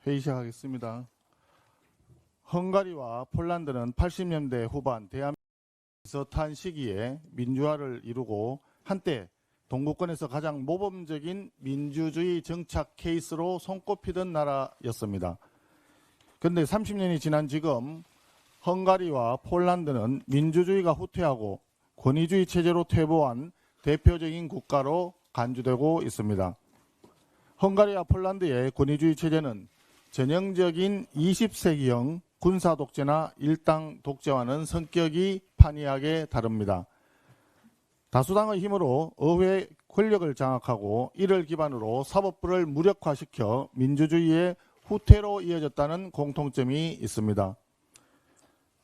회의 시작하겠습니다. 헝가리와 폴란드는 80년대 후반 대한민국이 비슷한 시기에 민주화를 이루고 한때 동구권에서 가장 모범적인 민주주의 정착 케이스로 손꼽히던 나라였습니다. 그런데 30년이 지난 지금 헝가리와 폴란드는 민주주의가 후퇴하고 권위주의 체제로 퇴보한 대표적인 국가로 간주되고 있습니다. 헝가리와 폴란드의 권위주의 체제는 전형적인 20세기형 군사 독재나 일당 독재와는 성격이 판이하게 다릅니다. 다수당의 힘으로 의회 권력을 장악하고 이를 기반으로 사법부를 무력화시켜 민주주의의 후퇴로 이어졌다는 공통점이 있습니다.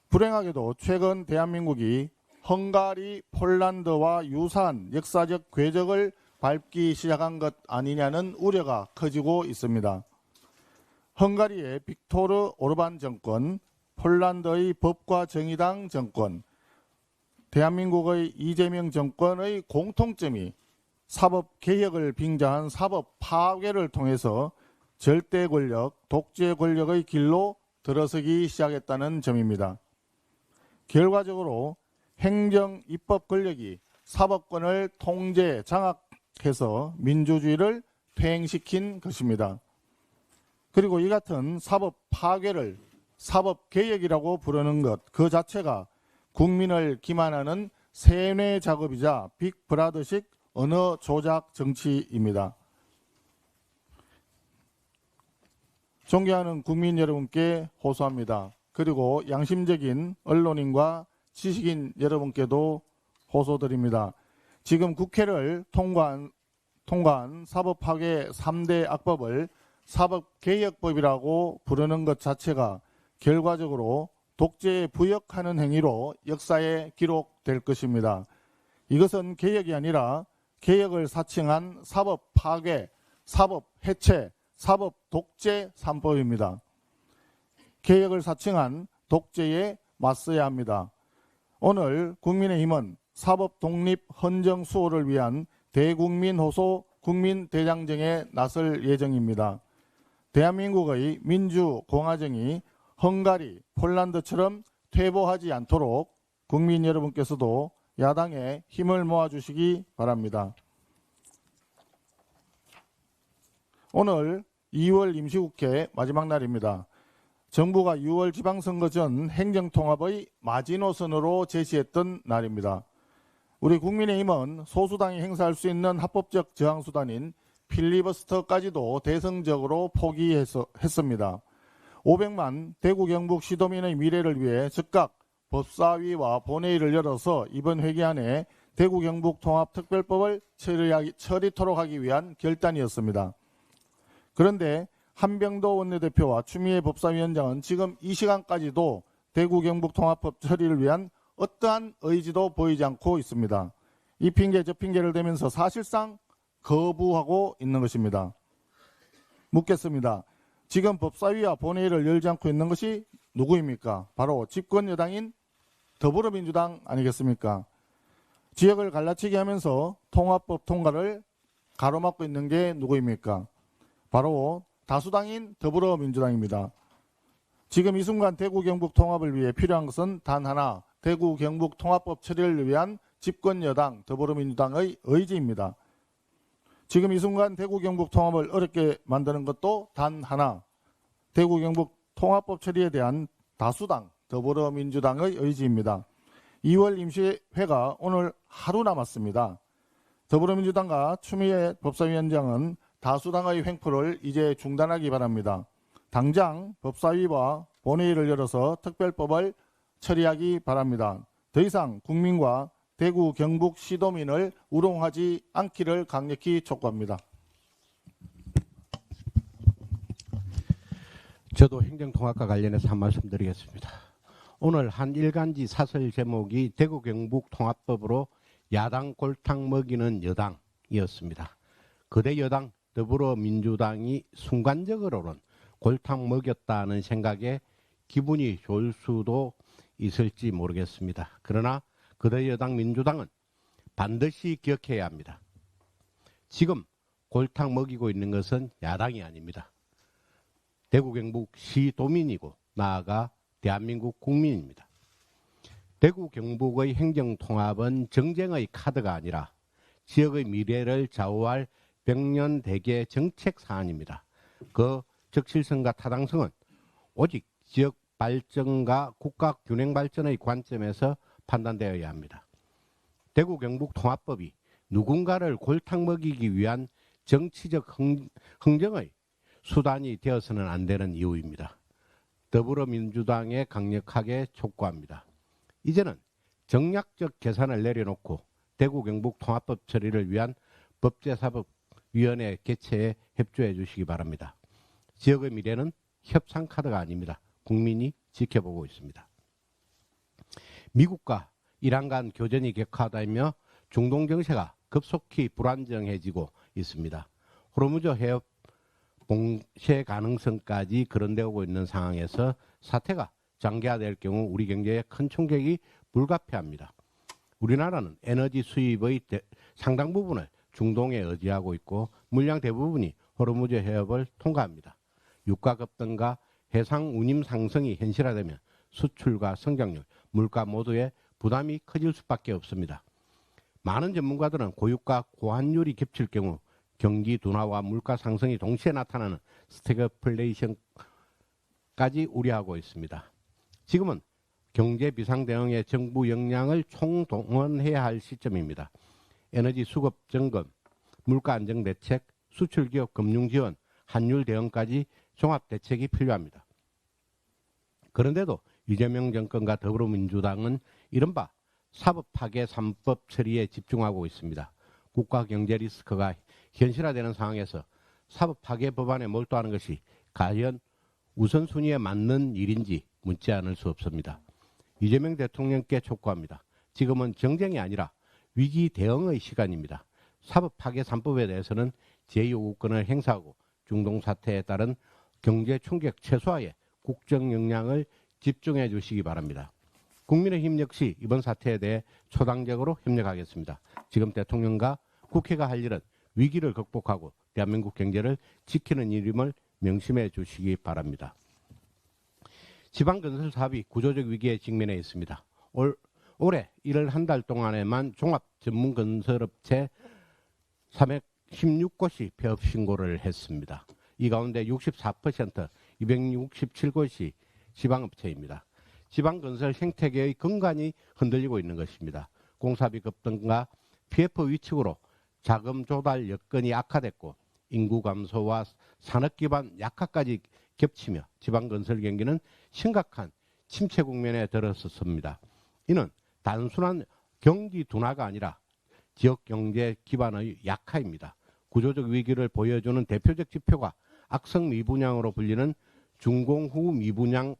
불행하게도 최근 대한민국이 헝가리, 폴란드와 유사한 역사적 궤적을 밟기 시작한 것 아니냐는 우려가 커지고 있습니다. 헝가리의 빅토르 오르반 정권, 폴란드의 법과 정의당 정권, 대한민국의 이재명 정권의 공통점이 사법개혁을 빙자한 사법 파괴를 통해서 절대 권력, 독재 권력의 길로 들어서기 시작했다는 점입니다. 결과적으로 행정, 입법 권력이 사법권을 통제, 장악해서 민주주의를 퇴행시킨 것입니다. 그리고 이 같은 사법 파괴를 사법개혁이라고 부르는 것 그 자체가 국민을 기만하는 세뇌 작업이자 빅브라더식 언어 조작 정치입니다. 존경하는 국민 여러분께 호소합니다. 그리고 양심적인 언론인과 지식인 여러분께도 호소드립니다. 지금 국회를 통과한 사법파괴 3대 악법을 사법개혁법이라고 부르는 것 자체가 결과적으로 독재에 부역하는 행위로 역사에 기록될 것입니다. 이것은 개혁이 아니라 개혁을 사칭한 사법파괴, 사법해체, 사법독재 3법입니다. 개혁을 사칭한 독재에 맞서야 합니다. 오늘 국민의힘은 사법독립 헌정 수호를 위한 대국민 호소 국민대장정에 나설 예정입니다. 대한민국의 민주공화정이 헝가리, 폴란드처럼 퇴보하지 않도록 국민 여러분께서도 야당에 힘을 모아주시기 바랍니다. 오늘 2월 임시국회 마지막 날입니다. 정부가 6월 지방선거 전 행정통합의 마지노선으로 제시했던 날입니다. 우리 국민의힘은 소수당이 행사할 수 있는 합법적 저항수단인 필리버스터까지도 대승적으로 포기했습니다. 500만 대구 경북 시도민의 미래를 위해 즉각 법사위와 본회의를 열어서 이번 회기 안에 대구 경북 통합특별법을 처리토록 하기 위한 결단이었습니다. 그런데 한병도 원내대표와 추미애 법사위원장은 지금 이 시간까지도 대구 경북 통합법 처리를 위한 어떠한 의지도 보이지 않고 있습니다. 이 핑계 저 핑계를 대면서 사실상 거부하고 있는 것입니다. 묻겠습니다. 지금 법사위와 본회의를 열지 않고 있는 것이 누구입니까? 바로 집권 여당인 더불어민주당 아니겠습니까? 지역을 갈라치기 하면서 통합법 통과를 가로막고 있는 게 누구입니까? 바로 다수당인 더불어민주당입니다. 지금 이 순간 대구 경북 통합을 위해 필요한 것은 단 하나, 대구 경북 통합법 처리를 위한 집권 여당 더불어민주당의 의지입니다. 지금 이 순간 대구 경북 통합을 어렵게 만드는 것도 단 하나, 대구 경북 통합법 처리에 대한 다수당 더불어민주당의 의지입니다. 2월 임시회가 오늘 하루 남았습니다. 더불어민주당과 추미애 법사위원장은 다수당의 횡포를 이제 중단하기 바랍니다. 당장 법사위와 본회의를 열어서 특별법을 처리하기 바랍니다. 더 이상 국민과 대구 경북 시도민을 우롱하지 않기를 강력히 촉구합니다. 저도 행정통합과 관련해서 한 말씀 드리겠습니다. 오늘 한 일간지 사설 제목이 대구 경북 통합법으로 야당 골탕 먹이는 여당이었습니다. 거대 여당 더불어민주당이 순간적으로는 골탕 먹였다는 생각에 기분이 좋을 수도 있을지 모르겠습니다. 그러나 거대 여당 민주당은 반드시 기억해야 합니다. 지금 골탕 먹이고 있는 것은 야당이 아닙니다. 대구 경북 시도민이고 나아가 대한민국 국민입니다. 대구 경북의 행정통합은 정쟁의 카드가 아니라 지역의 미래를 좌우할 백년대계 정책 사안입니다. 그 적실성과 타당성은 오직 지역 발전과 국가 균형 발전의 관점에서 판단되어야 합니다. 대구 경북 통합법이 누군가를 골탕 먹이기 위한 정치적 흥정의 수단이 되어서는 안 되는 이유입니다. 더불어민주당에 강력하게 촉구합니다. 이제는 정략적 계산을 내려놓고 대구 경북 통합법 처리를 위한 법제사법위원회 개최에 협조해 주시기 바랍니다. 지역의 미래는 협상 카드가 아닙니다. 국민이 지켜보고 있습니다. 미국과 이란 간 교전이 격화되며 중동 정세가 급속히 불안정해지고 있습니다. 호르무즈 해협 봉쇄 가능성까지 거론되고 있는 상황에서 사태가 장기화될 경우 우리 경제에 큰 충격이 불가피합니다. 우리나라는 에너지 수입의 상당 부분을 중동에 의지하고 있고 물량 대부분이 호르무즈 해협을 통과합니다. 유가 급등과 해상 운임 상승이 현실화되면 수출과 성장률, 물가 모두에 부담이 커질 수밖에 없습니다. 많은 전문가들은 고유가 고환율이 겹칠 경우 경기 둔화와 물가 상승이 동시에 나타나는 스태그플레이션까지 우려하고 있습니다. 지금은 경제 비상 대응에 정부 역량을 총동원해야 할 시점입니다. 에너지 수급 점검, 물가 안정 대책, 수출 기업 금융 지원, 환율 대응까지 종합 대책이 필요합니다. 그런데도 이재명 정권과 더불어민주당은 이른바 사법 파괴 3법 처리에 집중하고 있습니다. 국가 경제 리스크가 현실화되는 상황에서 사법 파괴 법안에 몰두하는 것이 과연 우선순위에 맞는 일인지 묻지 않을 수 없습니다. 이재명 대통령께 촉구합니다. 지금은 정쟁이 아니라 위기 대응의 시간입니다. 사법 파괴 3법에 대해서는 제2요구권을 행사하고 중동 사태에 따른 경제 충격 최소화에 국정 역량을 집중해 주시기 바랍니다. 국민의힘 역시 이번 사태에 대해 초당적으로 협력하겠습니다. 지금 대통령과 국회가 할 일은 위기를 극복하고 대한민국 경제를 지키는 일임을 명심해 주시기 바랍니다. 지방건설 사업이 구조적 위기에 직면해 있습니다. 올해 1월 한 달 동안에만 종합 전문 건설업체 316곳이 폐업 신고를 했습니다. 이 가운데 64% 267곳이 지방업체입니다. 지방건설 생태계의 근간이 흔들리고 있는 것입니다. 공사비 급등과 PF 위축으로 자금 조달 여건이 악화됐고 인구 감소와 산업 기반 약화까지 겹치며 지방건설 경기는 심각한 침체 국면에 들어섰습니다. 이는 단순한 경기 둔화가 아니라 지역 경제 기반의 약화입니다. 구조적 위기를 보여주는 대표적 지표가 악성 미분양으로 불리는 준공후 미분양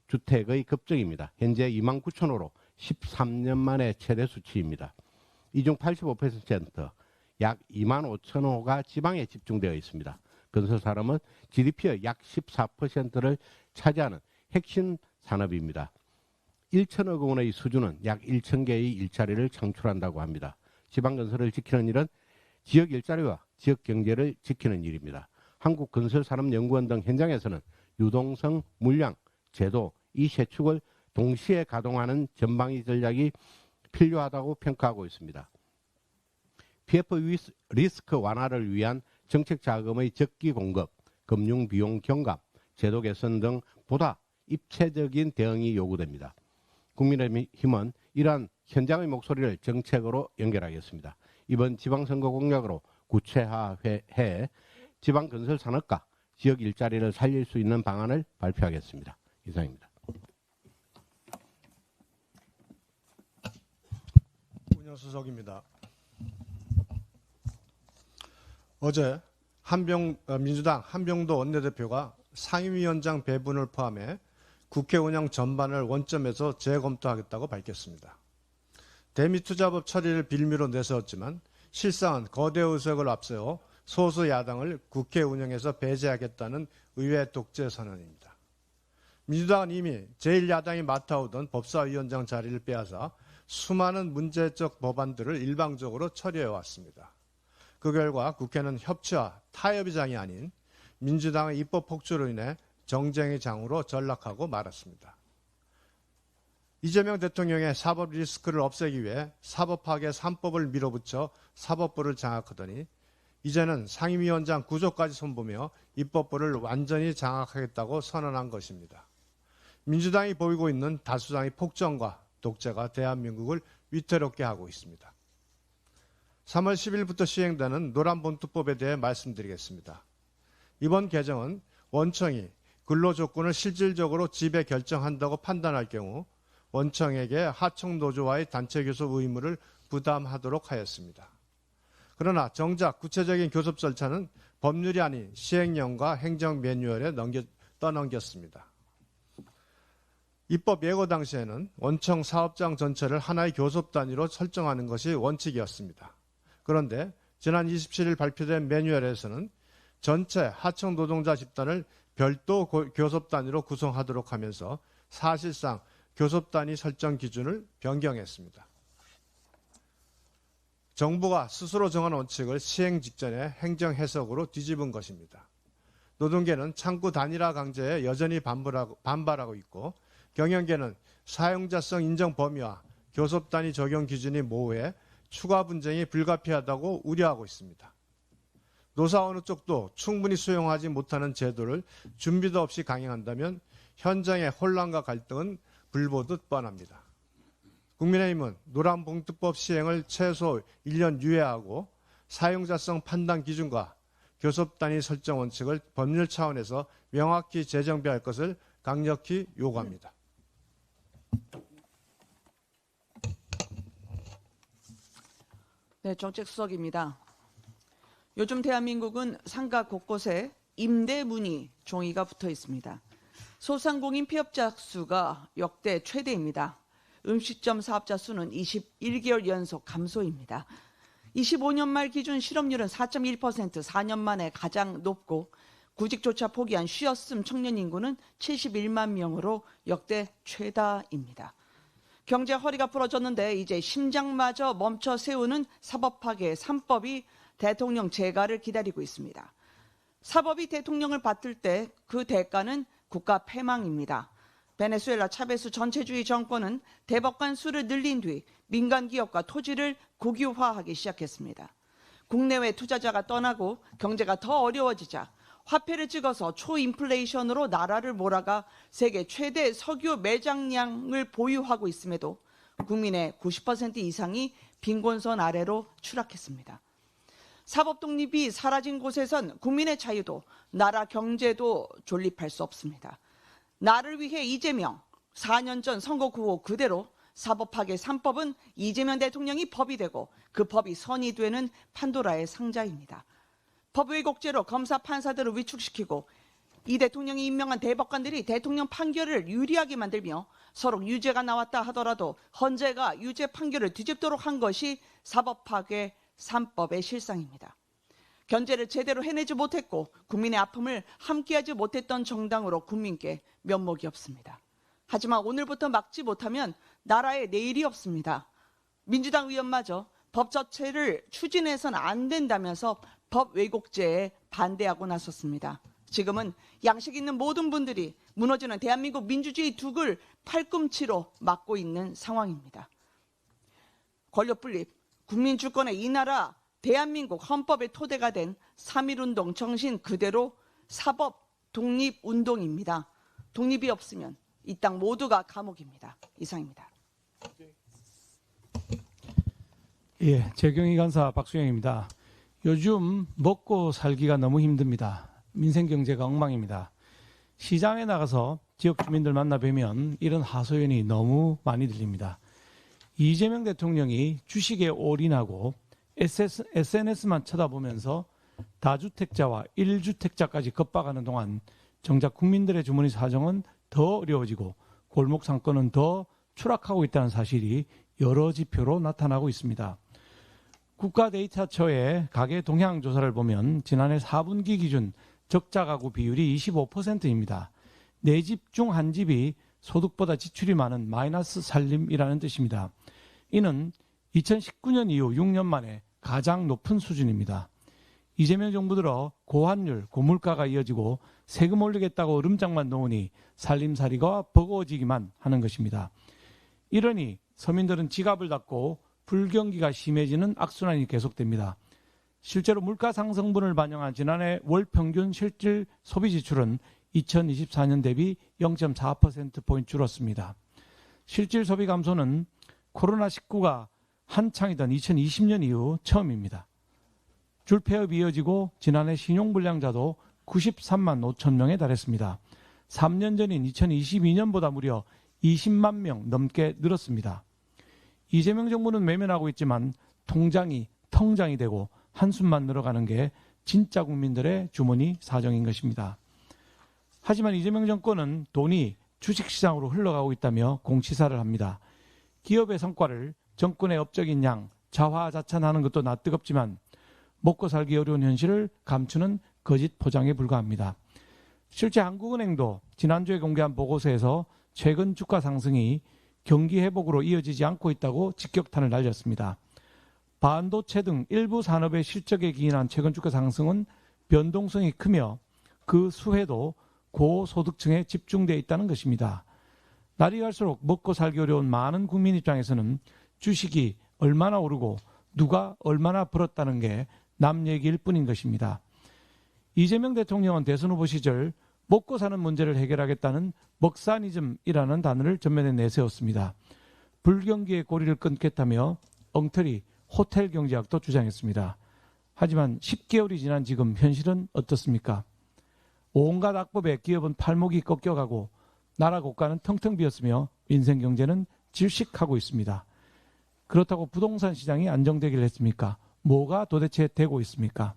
주택의 급증입니다. 현재 29,000호로 13년 만에 최대 수치입니다. 이 중 85% 약 25,000호가 지방에 집중되어 있습니다. 건설 산업은 GDP의 약 14%를 차지하는 핵심 산업입니다. 1천억 원의 수준은 약 1,000개의 일자리를 창출한다고 합니다. 지방건설을 지키는 일은 지역 일자리와 지역 경제를 지키는 일입니다. 한국건설산업연구원 등 현장에서는 유동성, 물량, 제도 이 세 축을 동시에 가동하는 전방위 전략이 필요하다고 평가하고 있습니다. PF 리스크 완화를 위한 정책 자금의 적기 공급, 금융 비용 경감, 제도 개선 등 보다 입체적인 대응이 요구됩니다. 국민의힘은 이러한 현장의 목소리를 정책으로 연결하겠습니다. 이번 지방선거 공약으로 구체화해 지방건설 산업과 지역 일자리를 살릴 수 있는 방안을 발표하겠습니다. 이상입니다. 운영수석입니다. 어제 민주당 한병도 원내대표가 상임위원장 배분을 포함해 국회 운영 전반을 원점에서 재검토하겠다고 밝혔습니다. 대미투자법 처리를 빌미로 내세웠지만 실상은 거대 의석을 앞세워 소수 야당을 국회 운영에서 배제하겠다는 의회 독재 선언입니다. 민주당은 이미 제1야당이 맡아오던 법사위원장 자리를 빼앗아 수많은 문제적 법안들을 일방적으로 처리해왔습니다. 그 결과 국회는 협치와 타협의 장이 아닌 민주당의 입법 폭주로 인해 정쟁의 장으로 전락하고 말았습니다. 이재명 대통령의 사법 리스크를 없애기 위해 사법파괴 3법을 밀어붙여 사법부를 장악하더니 이제는 상임위원장 구조까지 손보며 입법부를 완전히 장악하겠다고 선언한 것입니다. 민주당이 보이고 있는 다수당의 폭정과 독재가 대한민국을 위태롭게 하고 있습니다. 3월 10일부터 시행되는 노란봉투법에 대해 말씀드리겠습니다. 이번 개정은 원청이 근로조건을 실질적으로 지배 결정한다고 판단할 경우 원청에게 하청노조와의 단체교섭 의무를 부담하도록 하였습니다. 그러나 정작 구체적인 교섭 절차는 법률이 아닌 시행령과 행정 매뉴얼에 떠넘겼습니다. 입법 예고 당시에는 원청 사업장 전체를 하나의 교섭 단위로 설정하는 것이 원칙이었습니다. 그런데 지난 27일 발표된 매뉴얼에서는 전체 하청 노동자 집단을 별도 교섭 단위로 구성하도록 하면서 사실상 교섭 단위 설정 기준을 변경했습니다. 정부가 스스로 정한 원칙을 시행 직전에 행정 해석으로 뒤집은 것입니다. 노동계는 창구 단일화 강제에 여전히 반발하고 있고 경영계는 사용자성 인정 범위와 교섭 단위 적용 기준이 모호해 추가 분쟁이 불가피하다고 우려하고 있습니다. 노사 어느 쪽도 충분히 수용하지 못하는 제도를 준비도 없이 강행한다면 현장의 혼란과 갈등은 불보듯 뻔합니다. 국민의힘은 노란봉투법 시행을 최소 1년 유예하고 사용자성 판단 기준과 교섭 단위 설정 원칙을 법률 차원에서 명확히 재정비할 것을 강력히 요구합니다. 네, 정책수석입니다. 요즘 대한민국은 상가 곳곳에 임대문의 종이가 붙어 있습니다. 소상공인 폐업자 수가 역대 최대입니다. 음식점 사업자 수는 21개월 연속 감소입니다. 25년 말 기준 실업률은 4.1%, 4년 만에 가장 높고 구직조차 포기한 쉬었음 청년 인구는 71만 명으로 역대 최다입니다. 경제 허리가 부러졌는데 이제 심장마저 멈춰 세우는 사법파괴 3법이 대통령 재가를 기다리고 있습니다. 사법이 대통령을 받들 때 그 대가는 국가 패망입니다. 베네수엘라 차베스 전체주의 정권은 대법관 수를 늘린 뒤 민간 기업과 토지를 국유화하기 시작했습니다. 국내외 투자자가 떠나고 경제가 더 어려워지자 화폐를 찍어서 초인플레이션으로 나라를 몰아가 세계 최대 석유 매장량을 보유하고 있음에도 국민의 90% 이상이 빈곤선 아래로 추락했습니다. 사법 독립이 사라진 곳에선 국민의 자유도 나라 경제도 존립할 수 없습니다. 나를 위해 이재명, 4년 전 선거 구호 그대로 사법파괴 3법은 이재명 대통령이 법이 되고 그 법이 선이 되는 판도라의 상자입니다. 법 왜곡죄로 검사 판사들을 위축시키고 이 대통령이 임명한 대법관들이 대통령 판결을 유리하게 만들며 서로 유죄가 나왔다 하더라도 헌재가 유죄 판결을 뒤집도록 한 것이 사법파괴 3법의 실상입니다. 견제를 제대로 해내지 못했고 국민의 아픔을 함께하지 못했던 정당으로 국민께 면목이 없습니다. 하지만 오늘부터 막지 못하면 나라에 내일이 없습니다. 민주당 의원마저 법 자체를 추진해서는 안 된다면서 법 왜곡죄에 반대하고 나섰습니다. 지금은 양식 있는 모든 분들이 무너지는 대한민국 민주주의 둑을 팔꿈치로 막고 있는 상황입니다. 권력 분립, 국민 주권의 이 나라 대한민국 헌법의 토대가 된 3.1운동 정신 그대로 사법 독립운동입니다. 독립이 없으면 이 땅 모두가 감옥입니다. 이상입니다. 예, 재경위 간사 박수영입니다. 요즘 먹고 살기가 너무 힘듭니다. 민생 경제가 엉망입니다. 시장에 나가서 지역 주민들 만나 뵈면 이런 하소연이 너무 많이 들립니다. 이재명 대통령이 주식에 올인하고 SNS만 쳐다보면서 다주택자와 1주택자까지 겁박하는 동안 정작 국민들의 주머니 사정은 더 어려워지고 골목 상권은 더 추락하고 있다는 사실이 여러 지표로 나타나고 있습니다. 국가데이터처의 가계 동향 조사를 보면 지난해 4분기 기준 적자 가구 비율이 25%입니다. 네 집 중 한 집이 소득보다 지출이 많은 마이너스 살림이라는 뜻입니다. 이는 2019년 이후 6년 만에 가장 높은 수준입니다. 이재명 정부 들어 고환율, 고물가가 이어지고 세금 올리겠다고 으름장만 놓으니 살림살이가 버거워지기만 하는 것입니다. 이러니 서민들은 지갑을 닫고 불경기가 심해지는 악순환이 계속됩니다. 실제로 물가 상승분을 반영한 지난해 월 평균 실질 소비 지출은 2024년 대비 0.4%포인트 줄었습니다. 실질 소비 감소는 코로나19가 한창이던 2020년 이후 처음입니다. 줄폐업이 이어지고 지난해 신용불량자도 93만 5천 명에 달했습니다. 3년 전인 2022년보다 무려 20만 명 넘게 늘었습니다. 이재명 정부는 외면하고 있지만 통장이 텅장이 되고 한숨만 늘어가는 게 진짜 국민들의 주머니 사정인 것입니다. 하지만 이재명 정권은 돈이 주식시장으로 흘러가고 있다며 공치사를 합니다. 기업의 성과를 정권의 업적인 양 자화자찬하는 것도 낯뜨겁지만 먹고 살기 어려운 현실을 감추는 거짓 포장에 불과합니다. 실제 한국은행도 지난주에 공개한 보고서에서 최근 주가 상승이 경기 회복으로 이어지지 않고 있다고 직격탄을 날렸습니다. 반도체 등 일부 산업의 실적에 기인한 최근 주가 상승은 변동성이 크며 그 수혜도 고소득층에 집중되어 있다는 것입니다. 날이 갈수록 먹고 살기 어려운 많은 국민 입장에서는 주식이 얼마나 오르고 누가 얼마나 벌었다는 게 남 얘기일 뿐인 것입니다. 이재명 대통령은 대선 후보 시절 먹고 사는 문제를 해결하겠다는 먹사니즘이라는 단어를 전면에 내세웠습니다. 불경기의 고리를 끊겠다며 엉터리 호텔 경제학도 주장했습니다. 하지만 10개월이 지난 지금 현실은 어떻습니까? 온갖 악법에 기업은 팔목이 꺾여가고 나라 고가는 텅텅 비었으며 민생 경제는 질식하고 있습니다. 그렇다고 부동산 시장이 안정되기를 했습니까? 뭐가 도대체 되고 있습니까?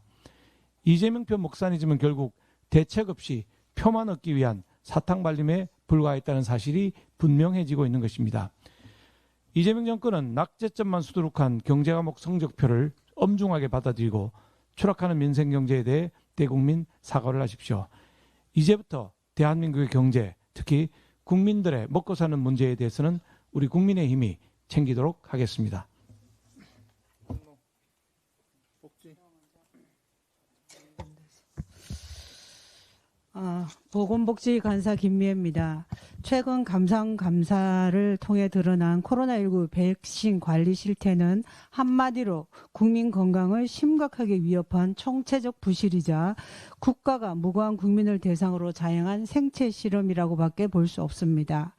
이재명 표 목사니즘은 결국 대책 없이 표만 얻기 위한 사탕 발림에 불과했다는 사실이 분명해지고 있는 것입니다. 이재명 정권은 낙제점만 수두룩한 경제과목 성적표를 엄중하게 받아들이고 추락하는 민생 경제에 대해 대국민 사과를 하십시오. 이제부터 대한민국의 경제, 특히 국민들의 먹고 사는 문제에 대해서는 우리 국민의힘이 챙기도록 하겠습니다. 보건복지간사 김미애입니다. 최근 감사를 통해 드러난 코로나19 백신 관리 실태는 한마디로 국민 건강을 심각하게 위협한 총체적 부실이자 국가가 무고한 국민을 대상으로 자행한 생체 실험이라고밖에 볼 수 없습니다.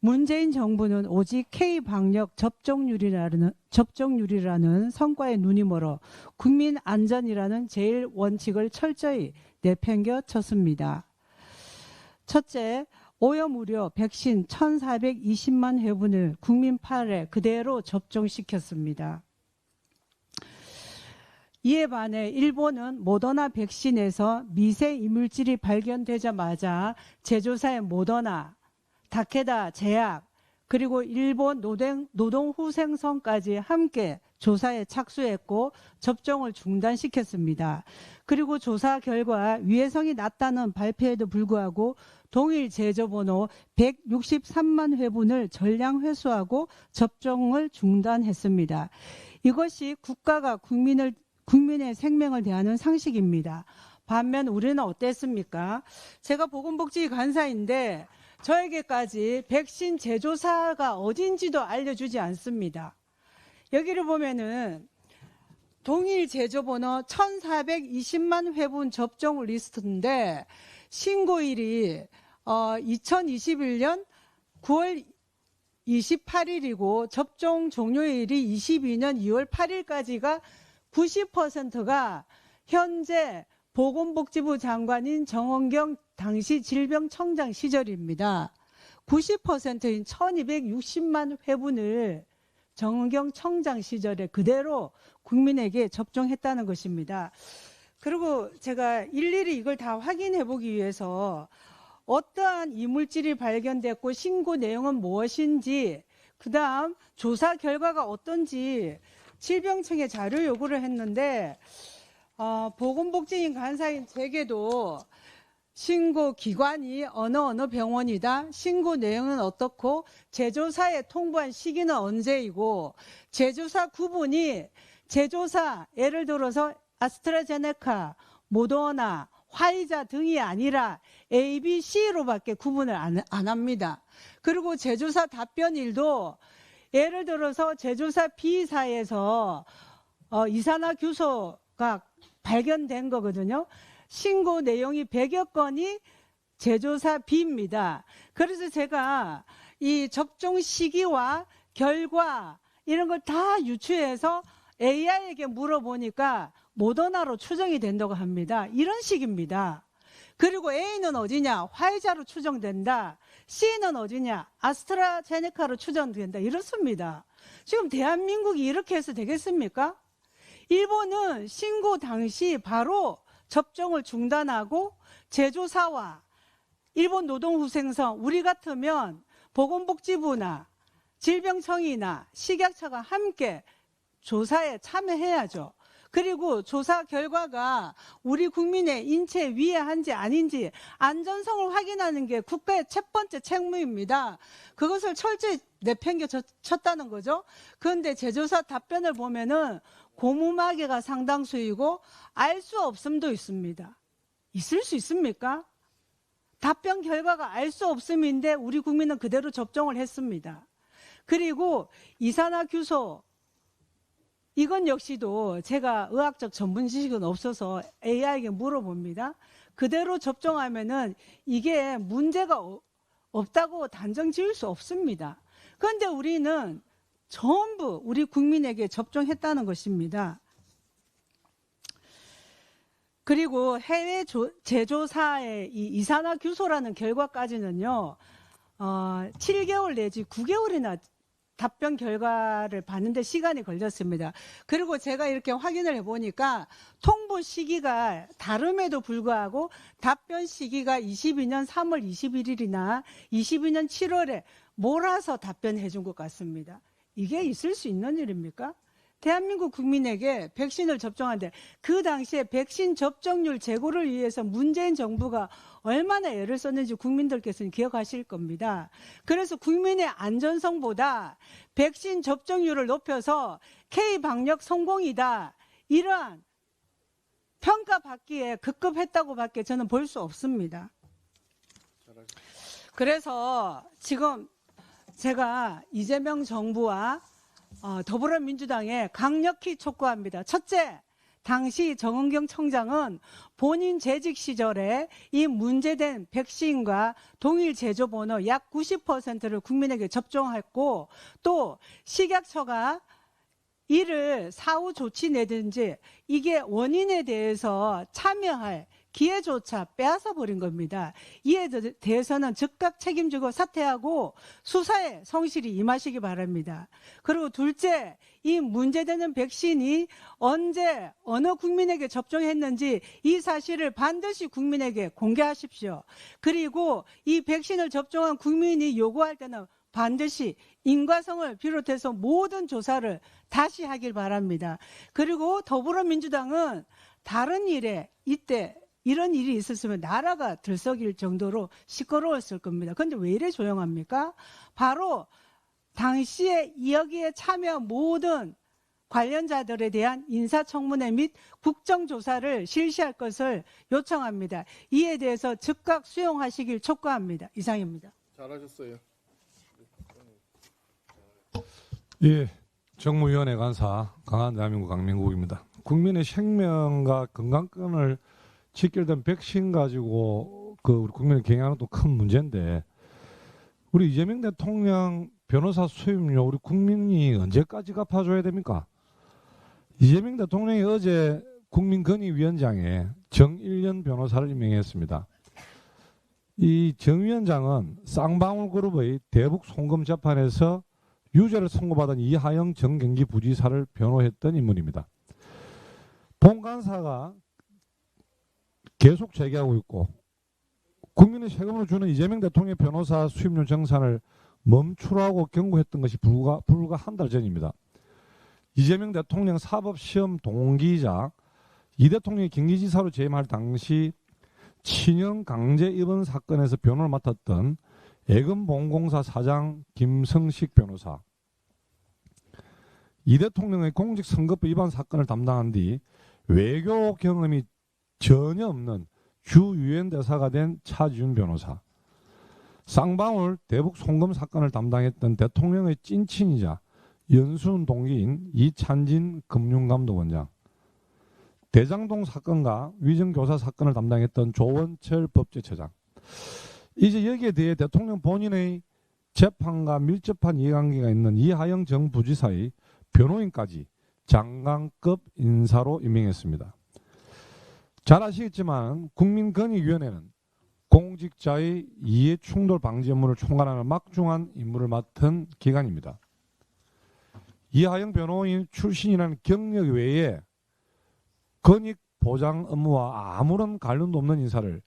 문재인 정부는 오직 K방역 접종률이라는 성과에 눈이 멀어 국민 안전이라는 제일 원칙을 철저히 내팽겨쳤습니다. 첫째, 오염 우려 백신 1,420만 회분을 국민 팔에 그대로 접종시켰습니다. 이에 반해 일본은 모더나 백신에서 미세 이물질이 발견되자마자 제조사의 모더나, 다케다 제약, 그리고 일본 노동후생성까지 함께 조사에 착수했고 접종을 중단시켰습니다. 그리고 조사 결과 위해성이 낮다는 발표에도 불구하고 동일 제조번호 163만 회분을 전량 회수하고 접종을 중단했습니다. 이것이 국가가 국민의 생명을 대하는 상식입니다. 반면 우리는 어땠습니까? 제가 보건복지간사인데 저에게까지 백신 제조사가 어딘지도 알려주지 않습니다. 여기를 보면은 동일 제조번호 1,420만 회분 접종 리스트인데 신고일이 2021년 9월 28일이고 접종 종료일이 22년 2월 8일까지가 90%가 현재 보건복지부 장관인 정원경 당시 질병청장 시절입니다. 90%인 1260만 회분을 정은경 청장 시절에 그대로 국민에게 접종했다는 것입니다. 그리고 제가 일일이 이걸 다 확인해 보기 위해서 어떠한 이물질이 발견됐고 신고 내용은 무엇인지, 그다음 조사 결과가 어떤지 질병청에 자료 요구를 했는데 보건복지인 간사인 제게도 신고 기관이 어느 병원이다, 신고 내용은 어떻고 제조사에 통보한 시기는 언제이고 제조사 구분이 제조사 예를 들어서 아스트라제네카, 모더나, 화이자 등이 아니라 A, B, C로밖에 구분을 안 합니다. 그리고 제조사 답변일도 예를 들어서 제조사 B사에서 이산화규소가 발견된 거거든요. 신고 내용이 100여 건이 제조사 B입니다. 그래서 제가 이 접종 시기와 결과 이런 걸 다 유추해서 AI에게 물어보니까 모더나로 추정이 된다고 합니다. 이런 식입니다. 그리고 A는 어디냐? 화이자로 추정된다. C는 어디냐? 아스트라제네카로 추정된다. 이렇습니다. 지금 대한민국이 이렇게 해서 되겠습니까? 일본은 신고 당시 바로 접종을 중단하고 제조사와 일본 노동후생성, 우리 같으면 보건복지부나 질병청이나 식약처가 함께 조사에 참여해야죠. 그리고 조사 결과가 우리 국민의 인체에 위해한지 아닌지 안전성을 확인하는 게 국가의 첫 번째 책무입니다. 그것을 철저히 내팽개쳤다는 거죠. 그런데 제조사 답변을 보면은 고무마개가 상당수이고 알 수 없음도 있습니다. 있을 수 있습니까? 답변 결과가 알 수 없음인데 우리 국민은 그대로 접종을 했습니다. 그리고 이산화규소 이건 역시도 제가 의학적 전문 지식은 없어서 AI에게 물어봅니다. 그대로 접종하면은 이게 문제가 없다고 단정 지을 수 없습니다. 그런데 우리는 전부 우리 국민에게 접종했다는 것입니다. 그리고 해외 제조사의 이 이산화규소라는 결과까지는요, 7개월 내지 9개월이나 답변 결과를 봤는데 시간이 걸렸습니다. 그리고 제가 이렇게 확인을 해보니까 통보 시기가 다름에도 불구하고 답변 시기가 22년 3월 21일이나 22년 7월에 몰아서 답변해 준 것 같습니다. 이게 있을 수 있는 일입니까? 대한민국 국민에게 백신을 접종하는데 그 당시에 백신 접종률 제고를 위해서 문재인 정부가 얼마나 애를 썼는지 국민들께서는 기억하실 겁니다. 그래서 국민의 안전성보다 백신 접종률을 높여서 K방역 성공이다. 이러한 평가받기에 급급했다고밖에 저는 볼 수 없습니다. 그래서 지금 제가 이재명 정부와 더불어민주당에 강력히 촉구합니다. 첫째, 당시 정은경 청장은 본인 재직 시절에 이 문제된 백신과 동일 제조번호 약 90%를 국민에게 접종했고 또 식약처가 이를 사후 조치 내든지 이게 원인에 대해서 참여할 기회조차 빼앗아 버린 겁니다. 이에 대해서는 즉각 책임지고 사퇴하고 수사에 성실히 임하시기 바랍니다. 그리고 둘째, 이 문제되는 백신이 언제 어느 국민에게 접종했는지 이 사실을 반드시 국민에게 공개하십시오. 그리고 이 백신을 접종한 국민이 요구할 때는 반드시 인과성을 비롯해서 모든 조사를 다시 하길 바랍니다. 그리고 더불어민주당은 다른 일에 이때 이런 일이 있었으면 나라가 들썩일 정도로 시끄러웠을 겁니다. 그런데 왜 이래 조용합니까? 바로 당시에 여기에 참여한 모든 관련자들에 대한 인사청문회 및 국정조사를 실시할 것을 요청합니다. 이에 대해서 즉각 수용하시길 촉구합니다. 이상입니다. 잘하셨어요. 예, 정무위원회 간사 강한 대한민국 강민국입니다. 국민의 생명과 건강권을 직결된 백신 가지고 우리 국민을 경영하는 또 큰 문제인데 우리 이재명 대통령 변호사 수임료 우리 국민이 언제까지 갚아줘야 됩니까? 이재명 대통령이 어제 국민권익위원장에 정일련 변호사를 임명했습니다. 이 정 위원장은 쌍방울그룹의 대북 송금 재판에서 유죄를 선고받은 이하영 전 경기부지사를 변호했던 인물입니다. 본 간사가 계속 제기하고 있고 국민의 세금으로 주는 이재명 대통령의 변호사 수임료 정산을 멈추라고 경고했던 것이 불과 한 달 전입니다. 이재명 대통령 사법시험 동기이자 이 대통령이 경기지사로 재임할 당시 친형 강제 입원 사건에서 변호를 맡았던 애금보험공사 사장 김성식 변호사, 이 대통령의 공직선거법 위반 사건을 담당한 뒤 외교 경험이 전혀 없는 주 유엔 대사가 된 차지훈 변호사, 쌍방울 대북 송금 사건을 담당했던 대통령의 찐친이자 연수원 동기인 이찬진 금융감독원장, 대장동 사건과 위정교사 사건을 담당했던 조원철 법제처장. 이제 여기에 대해 대통령 본인의 재판과 밀접한 이해관계가 있는 이하영 전 부지사의 변호인까지 장관급 인사로 임명했습니다. 잘 아시겠지만 국민권익위원회는 공직자의 이해충돌 방지 업무를 총괄하는 막중한 임무를 맡은 기관입니다. 이하영 변호인 출신이라는 경력 외에 권익 보장 업무와 아무런 관련도 없는 인사를,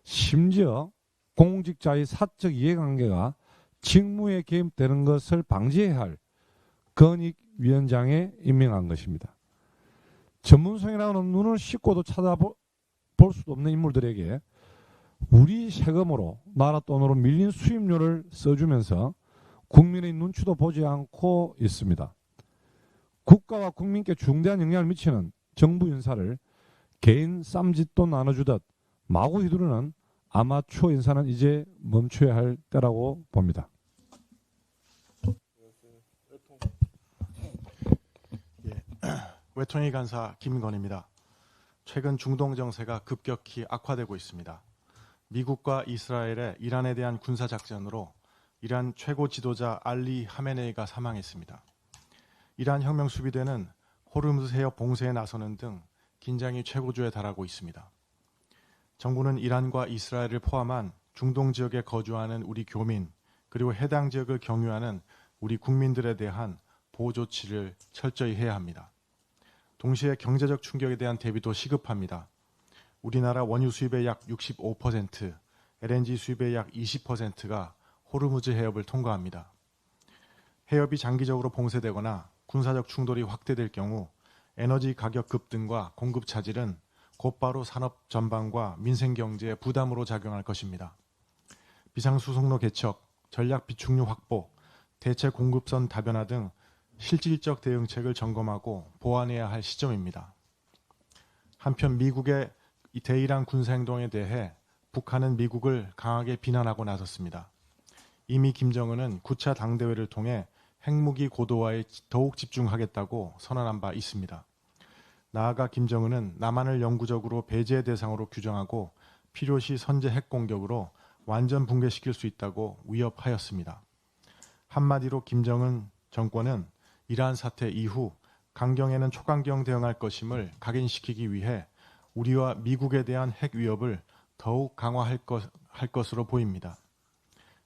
심지어 공직자의 사적 이해관계가 직무에 개입되는 것을 방지해야 할 권익위원장에 임명한 것입니다. 전문성이라는 눈을 씻고도 찾아볼 수도 없는 인물들에게 우리 세금으로, 나라 돈으로 밀린 수입료를 써주면서 국민의 눈치도 보지 않고 있습니다. 국가와 국민께 중대한 영향을 미치는 정부 인사를 개인 쌈짓돈 나눠주듯 마구 휘두르는 아마추어 인사는 이제 멈춰야 할 때라고 봅니다. 외통위 간사 김건희입니다. 최근 중동 정세가 급격히 악화되고 있습니다. 미국과 이스라엘의 이란에 대한 군사작전으로 이란 최고 지도자 알리 하메네이가 사망했습니다. 이란 혁명 수비대는 호르무즈 해협 봉쇄에 나서는 등 긴장이 최고조에 달하고 있습니다. 정부는 이란과 이스라엘을 포함한 중동 지역에 거주하는 우리 교민, 그리고 해당 지역을 경유하는 우리 국민들에 대한 보호 조치를 철저히 해야 합니다. 동시에 경제적 충격에 대한 대비도 시급합니다. 우리나라 원유 수입의 약 65%, LNG 수입의 약 20%가 호르무즈 해협을 통과합니다. 해협이 장기적으로 봉쇄되거나 군사적 충돌이 확대될 경우 에너지 가격 급등과 공급 차질은 곧바로 산업 전반과 민생 경제에 부담으로 작용할 것입니다. 비상수송로 개척, 전략 비축류 확보, 대체 공급선 다변화 등 실질적 대응책을 점검하고 보완해야 할 시점입니다. 한편 미국의 대이란 군사행동에 대해 북한은 미국을 강하게 비난하고 나섰습니다. 이미 김정은은 9차 당대회를 통해 핵무기 고도화에 더욱 집중하겠다고 선언한 바 있습니다. 나아가 김정은은 남한을 영구적으로 배제 대상으로 규정하고 필요시 선제 핵 공격으로 완전 붕괴시킬 수 있다고 위협하였습니다. 한마디로 김정은 정권은 이러한 사태 이후 강경에는 초강경 대응할 것임을 각인시키기 위해 우리와 미국에 대한 핵 위협을 더욱 강화할 것으로 보입니다.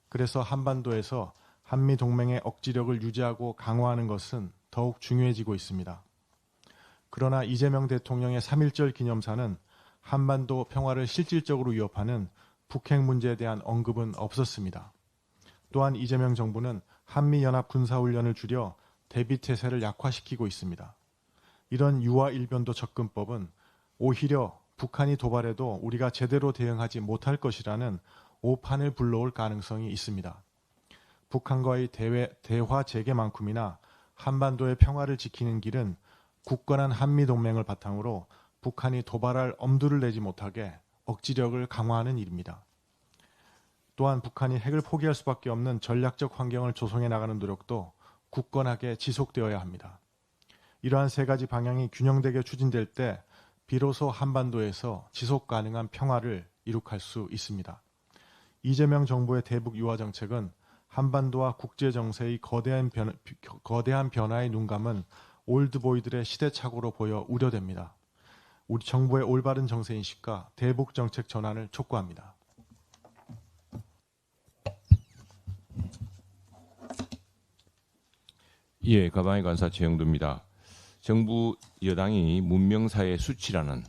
그래서 한반도에서 한미 동맹의 억지력을 유지하고 강화하는 것은 더욱 중요해지고 있습니다. 그러나 이재명 대통령의 3.1절 기념사는 한반도 평화를 실질적으로 위협하는 북핵 문제에 대한 언급은 없었습니다. 또한 이재명 정부는 한미연합 군사훈련을 줄여 대비태세를 약화시키고 있습니다. 이런 유화일변도 접근법은 오히려 북한이 도발해도 우리가 제대로 대응하지 못할 것이라는 오판을 불러올 가능성이 있습니다. 북한과의 대화 재개만큼이나 한반도의 평화를 지키는 길은 굳건한 한미동맹을 바탕으로 북한이 도발할 엄두를 내지 못하게 억지력을 강화하는 일입니다. 또한 북한이 핵을 포기할 수밖에 없는 전략적 환경을 조성해 나가는 노력도 굳건하게 지속되어야 합니다. 이러한 세 가지 방향이 균형되게 추진될 때 비로소 한반도에서 지속 가능한 평화를 이룩할 수 있습니다. 이재명 정부의 대북 유화 정책은 한반도와 국제 정세의 거대한 변화에 눈감은 올드보이들의 시대착오로 보여 우려됩니다. 우리 정부의 올바른 정세인식과 대북 정책 전환을 촉구합니다. 예, 가방의 간사 최영도입니다. 정부 여당이 문명사회 수치라는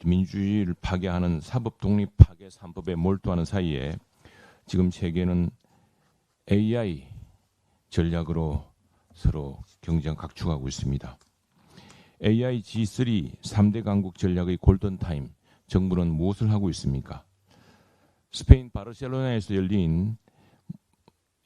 민주주의를 파괴하는 사법 독립 파괴 3법에 몰두하는 사이에 지금 세계는 AI 전략으로 서로 경쟁 각축하고 있습니다. AI G3 3대 강국 전략의 골든타임, 정부는 무엇을 하고 있습니까? 스페인 바르셀로나에서 열린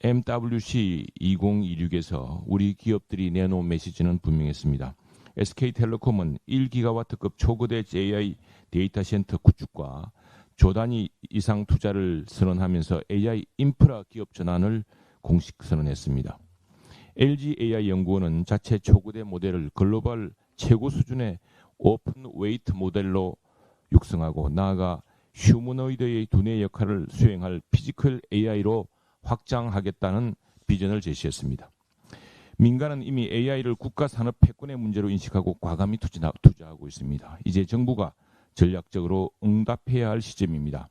MWC 2026에서 우리 기업들이 내놓은 메시지는 분명했습니다. SK텔레콤은 1기가와트급 초거대 AI 데이터 센터 구축과 조 단위 이상 투자를 선언하면서 AI 인프라 기업 전환을 공식 선언했습니다. LG AI 연구원은 자체 초거대 모델을 글로벌 최고 수준의 오픈 웨이트 모델로 육성하고 나아가 휴머노이드의 두뇌 역할을 수행할 피지컬 AI로 확장하겠다는 비전을 제시했습니다. 민간은 이미 AI를 국가 산업 패권의 문제로 인식하고 과감히 투자하고 있습니다. 이제 정부가 전략적으로 응답해야 할 시점입니다.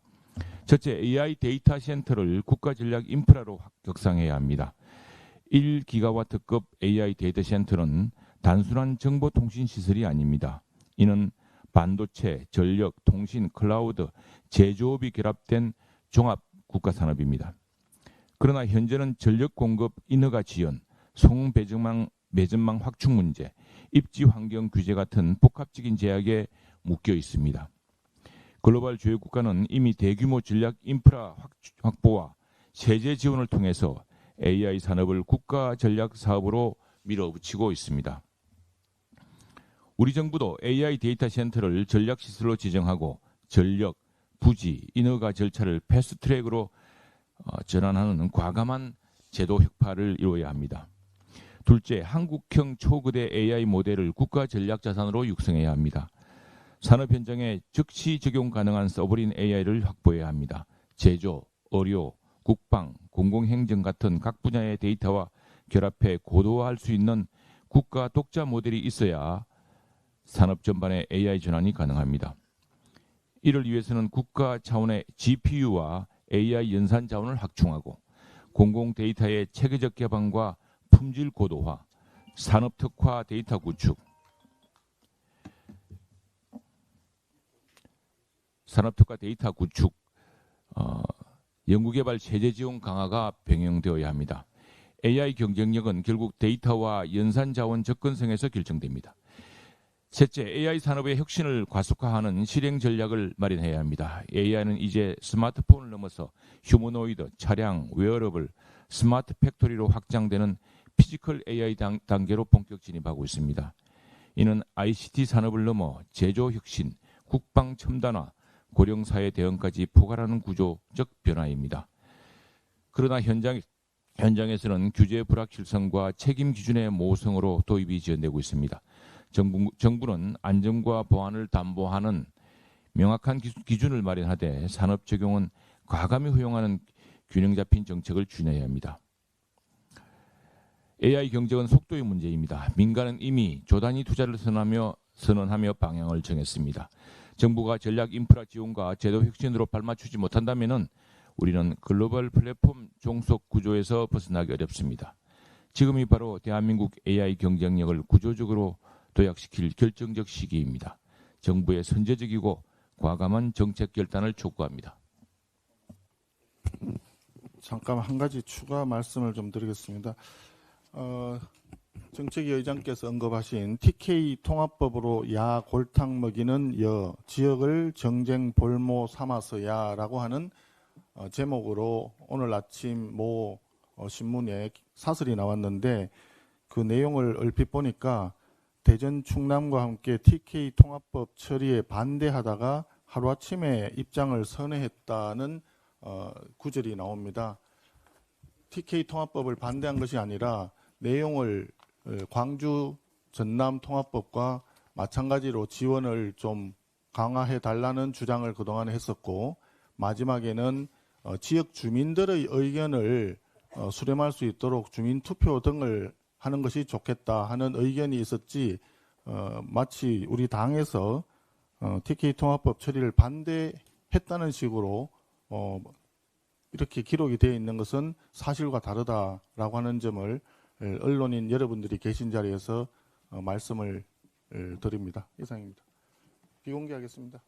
첫째, AI 데이터 센터를 국가 전략 인프라로 격상해야 합니다. 1기가와트급 AI 데이터 센터는 단순한 정보통신 시설이 아닙니다. 이는 반도체, 전력, 통신, 클라우드, 제조업이 결합된 종합 국가산업입니다. 그러나 현재는 전력 공급 인허가 지연, 송배전망 확충 문제, 입지 환경 규제 같은 복합적인 제약에 묶여 있습니다. 글로벌 주요 국가는 이미 대규모 전략 인프라 확보와 세제 지원을 통해서 AI 산업을 국가 전략 사업으로 밀어붙이고 있습니다. 우리 정부도 AI 데이터 센터를 전략 시설로 지정하고 전력, 부지, 인허가 절차를 패스트트랙으로 전환하는 과감한 제도 혁파를 이루어야 합니다. 둘째, 한국형 초거대 AI 모델을 국가 전략 자산으로 육성해야 합니다. 산업 현장에 즉시 적용 가능한 서브린 AI를 확보해야 합니다. 제조, 의료, 국방, 공공행정 같은 각 분야의 데이터와 결합해 고도화할 수 있는 국가 독자 모델이 있어야 산업 전반의 AI 전환이 가능합니다. 이를 위해서는 국가 차원의 GPU와 AI 연산 자원을 확충하고 공공 데이터의 체계적 개방과 품질 고도화, 산업 특화 데이터 구축, 연구개발 세제 지원 강화가 병행되어야 합니다. AI 경쟁력은 결국 데이터와 연산 자원 접근성에서 결정됩니다. 셋째, AI 산업의 혁신을 가속화하는 실행 전략을 마련해야 합니다. AI는 이제 스마트폰을 넘어서 휴머노이드, 차량, 웨어러블, 스마트 팩토리로 확장되는 피지컬 AI 단계로 본격 진입하고 있습니다. 이는 ICT 산업을 넘어 제조 혁신, 국방 첨단화, 고령사회 대응까지 포괄하는 구조적 변화입니다. 그러나 현장에서는 규제 불확실성과 책임 기준의 모호성으로 도입이 지연되고 있습니다. 정부는 안전과 보안을 담보하는 명확한 기준을 마련하되 산업 적용은 과감히 허용하는 균형 잡힌 정책을 추진해야 합니다. AI 경쟁은 속도의 문제입니다. 민간은 이미 조 단위 투자를 선언하며 방향을 정했습니다. 정부가 전략 인프라 지원과 제도 혁신으로 발맞추지 못한다면 우리는 글로벌 플랫폼 종속 구조에서 벗어나기 어렵습니다. 지금이 바로 대한민국 AI 경쟁력을 구조적으로 도약시킬 결정적 시기입니다. 정부의 선제적이고 과감한 정책 결단을 촉구합니다. 잠깐 한 가지 추가 말씀을 좀 드리겠습니다. 정책위 의장께서 언급하신 TK 통합법으로 야 골탕 먹이는 여 지역을 정쟁 볼모 삼아서야라고 하는 제목으로 오늘 아침 모 신문에 사설이 나왔는데 그 내용을 얼핏 보니까 대전 충남과 함께 TK 통합법 처리에 반대하다가 하루아침에 입장을 선회했다는 구절이 나옵니다. TK 통합법을 반대한 것이 아니라 내용을 광주 전남 통합법과 마찬가지로 지원을 좀 강화해 달라는 주장을 그동안 했었고 마지막에는 지역 주민들의 의견을 수렴할 수 있도록 주민투표 등을 하는 것이 좋겠다 하는 의견이 있었지 마치 우리 당에서 TK 통합법 처리를 반대했다는 식으로 이렇게 기록이 되어 있는 것은 사실과 다르다라고 하는 점을 언론인 여러분들이 계신 자리에서 말씀을 드립니다. 이상입니다. 비공개하겠습니다.